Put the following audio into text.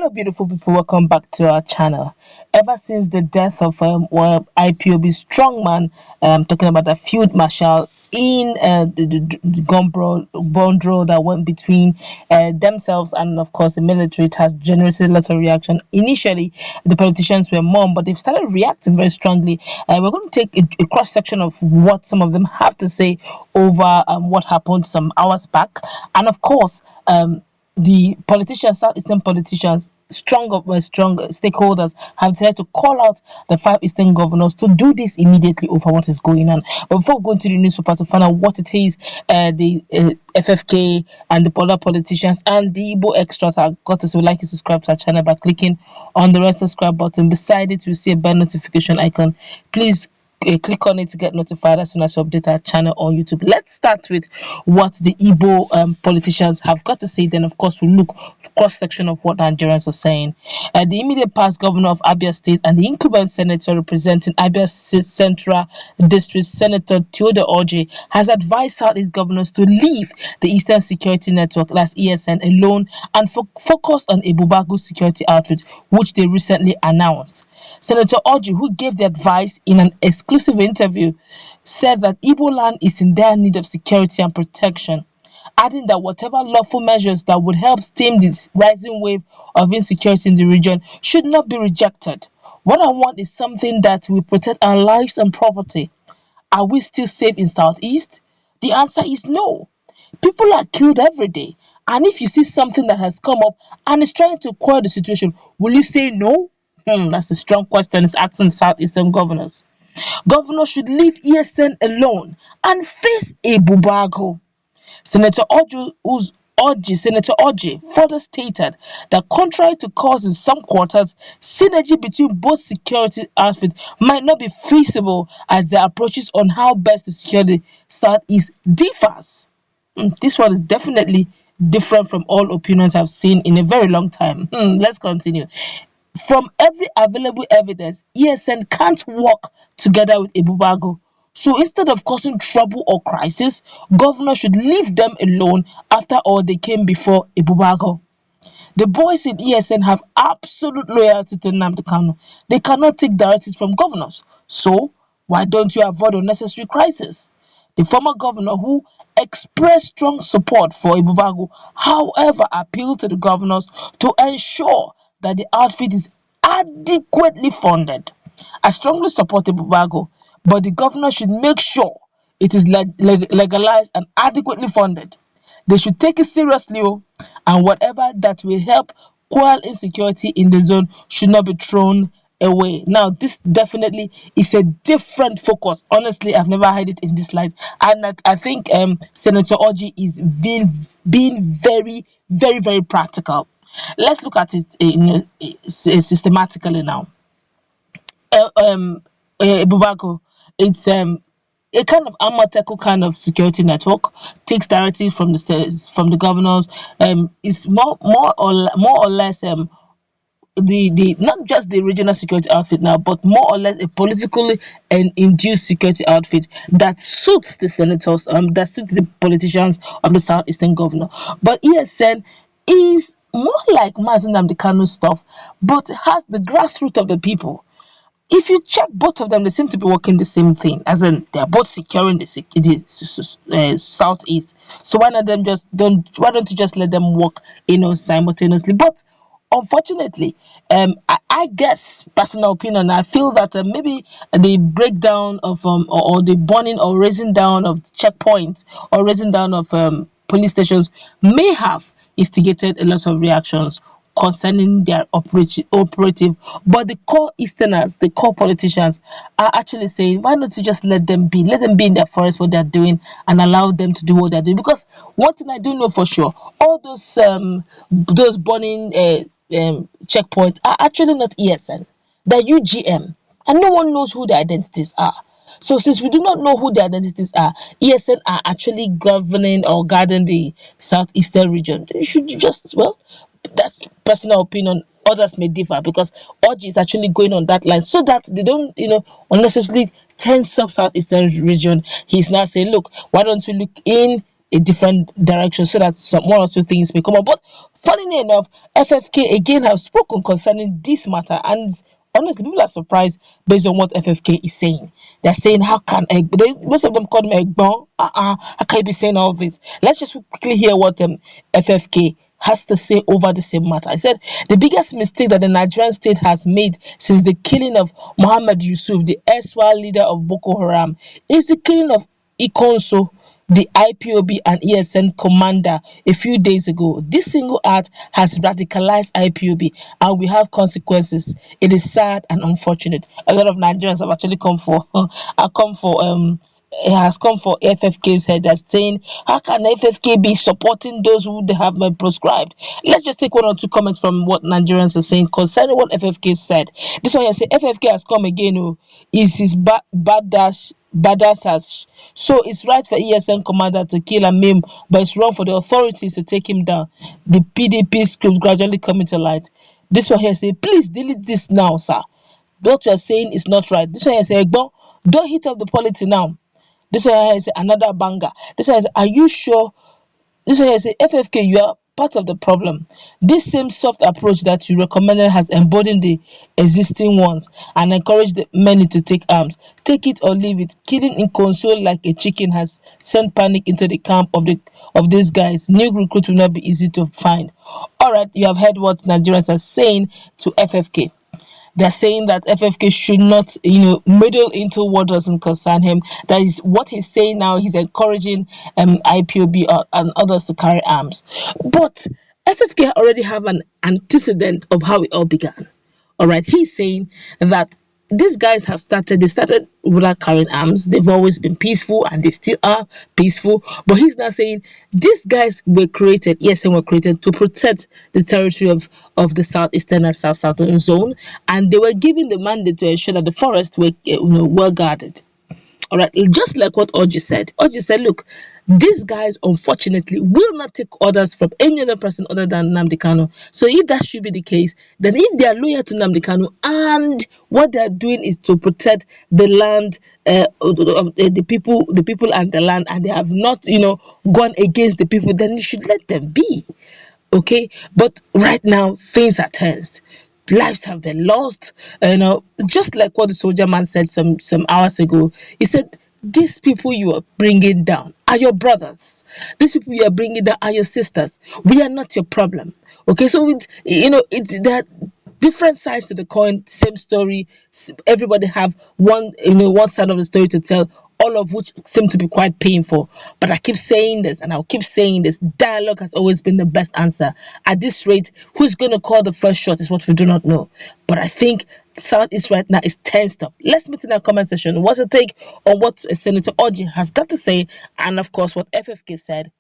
Hello, beautiful people. Welcome back to our channel. Ever since the death of IPOB strongman, talking about the field marshal in the gun brawl that went between themselves and, of course, the military, it has generated a lot of reaction. Initially, the politicians were mum, but they've started reacting very strongly. We're going to take a cross section of what some of them have to say over what happened some hours back, and of course, the politicians, southeastern politicians, strong stakeholders have decided to call out the 5 eastern governors to do this immediately over what is going on. But before we go into the newspaper to find out what it is, the FFK and the other politicians and the Igbo extras have got to, so like and subscribe to our channel by clicking on the red subscribe button. Beside it, you'll see a bell notification icon. Please click on it to get notified as soon as we update our channel on YouTube. Let's start with what the Igbo politicians have got to say. Then, of course, we'll look cross section of what Nigerians are saying. The immediate past governor of Abia State and the incumbent senator representing Abia Central District, Senator Sen Orji, has advised Southeast governors to leave the Eastern Security Network, that's ESN, alone and focus on EbubeAgu security outfit, which they recently announced. Senator Orji, who gave the advice in an exclusive interview, said that Igbo land is in dire need of security and protection, adding that whatever lawful measures that would help stem this rising wave of insecurity in the region should not be rejected. What I want is something that will protect our lives and property. Are we still safe in Southeast? The answer is no. People are killed every day. And if you see something that has come up and is trying to quell the situation, will you say no? That's a strong question. It's asking Southeastern governors. Governors should leave ESN alone and face EbubeAgu. Senator Orji further stated that contrary to cause in some quarters, synergy between both security outfits might not be feasible as their approaches on how best to secure the Southeast differs. This one is definitely different from all opinions I've seen in a very long time. Let's continue. From every available evidence, ESN can't work together with EbubeAgu. So instead of causing trouble or crisis, governors should leave them alone. After all, they came before EbubeAgu. The boys in ESN have absolute loyalty to Nnamdi Kanu. They cannot take directives from governors. So why don't you avoid unnecessary crisis? The former governor, who expressed strong support for EbubeAgu, however, appealed to the governors to ensure that the outfit is adequately funded. I strongly support EbubeAgu, but the governor should make sure it is legalized and adequately funded. They should take it seriously, and whatever that will help quell insecurity in the zone should not be thrown away. Now, this definitely is a different focus. Honestly, I've never heard it in this light, and I think Senator Orji is being very, very, very practical. Let's look at it systematically now. EbubeAgu, it's a kind of amateco kind of security network, takes directives from the governors. It's more or less the not just the regional security outfit now, but more or less a politically induced security outfit that suits the senators, that suits the politicians of the southeastern governor. But ESN is more like Nnamdi Kanu stuff, but has the grassroots of the people. If you check both of them, they seem to be working the same thing, as in they are both securing the southeast. So why don't you just let them work, simultaneously? But unfortunately, I guess, personal opinion, I feel that maybe the breakdown of or the burning or raising down of checkpoints or raising down of police stations may have instigated a lot of reactions concerning their operative, but the core Easterners, the core politicians, are actually saying, why not you just let them be in their forest, what they're doing, and allow them to do what they're doing? Because one thing I do know for sure, all those burning checkpoints are actually not ESN, they're UGM, and no one knows who their identities are. So since we do not know who the identities are, ESN are actually governing or guarding the southeastern region. You should just, well, that's personal opinion. Others may differ, because Orji is actually going on that line so that they don't, unnecessarily tense up southeastern region. He's now saying, look, why don't we look in a different direction so that some one or two things may come up. But funnily enough, FFK again have spoken concerning this matter, and honestly, people are surprised based on what FFK is saying. They're saying, how can most of them call him Egbon? How can you be saying all this? Let's just quickly hear what FFK has to say over the same matter. I said the biggest mistake that the Nigerian state has made since the killing of Muhammad Yusuf, the erstwhile leader of Boko Haram, is the killing of Ikonso, the IPOB and ESN commander, a few days ago. This single act has radicalized IPOB, and we have consequences. It is sad and unfortunate. A lot of Nigerians have actually come for it has come for FFK's head, that's saying, how can FFK be supporting those who they have been proscribed? Let's just take one or two comments from what Nigerians are saying concerning what FFK said. This one here say FFK has come again. Is his badass has, so it's right for ESN commander to kill and maim, but it's wrong for the authorities to take him down. The PDP script gradually coming to light. This one here say, please delete this now, sir. What you are saying is not right. This one here say, don't hit up the polity now. This one is another banger. This one is, are you sure? This one is FFK, you are part of the problem. This same soft approach that you recommended has embodied the existing ones and encouraged the many to take arms. Take it or leave it. Killing in console like a chicken has sent panic into the camp of these guys. New recruits will not be easy to find. All right, you have heard what Nigerians are saying to FFK. They're saying that FFK should not, meddle into what doesn't concern him. That is what he's saying now. He's encouraging IPOB and others to carry arms. But FFK already have an antecedent of how it all began. All right, he's saying that these guys they started without carrying arms. They've always been peaceful and they still are peaceful. But he's now saying these guys were created, ESN were created to protect the territory of the southeastern and southern zone, and they were given the mandate to ensure that the forests were well guarded. All right, just like what Orji said. Orji said, look, these guys unfortunately will not take orders from any other person other than Nnamdi Kanu. So if that should be the case, then if they are loyal to Nnamdi Kanu and what they are doing is to protect the land of the people and the land, and they have not gone against the people, then you should let them be. Okay, but right now things are tensed. Lives have been lost, just like what the soldier man said some hours ago. He said, these people you are bringing down are your brothers. These people you are bringing down are your sisters. We are not your problem. Okay, so it's that different sides to the coin, same story. Everybody have one side of the story to tell, all of which seem to be quite painful. But I keep saying this, and I'll keep saying this. Dialogue has always been the best answer. At this rate, who's going to call the first shot is what we do not know. But I think Southeast right now is tensed up. Let's meet in our comment section. What's your take on what Senator Orji has got to say, and of course what FFK said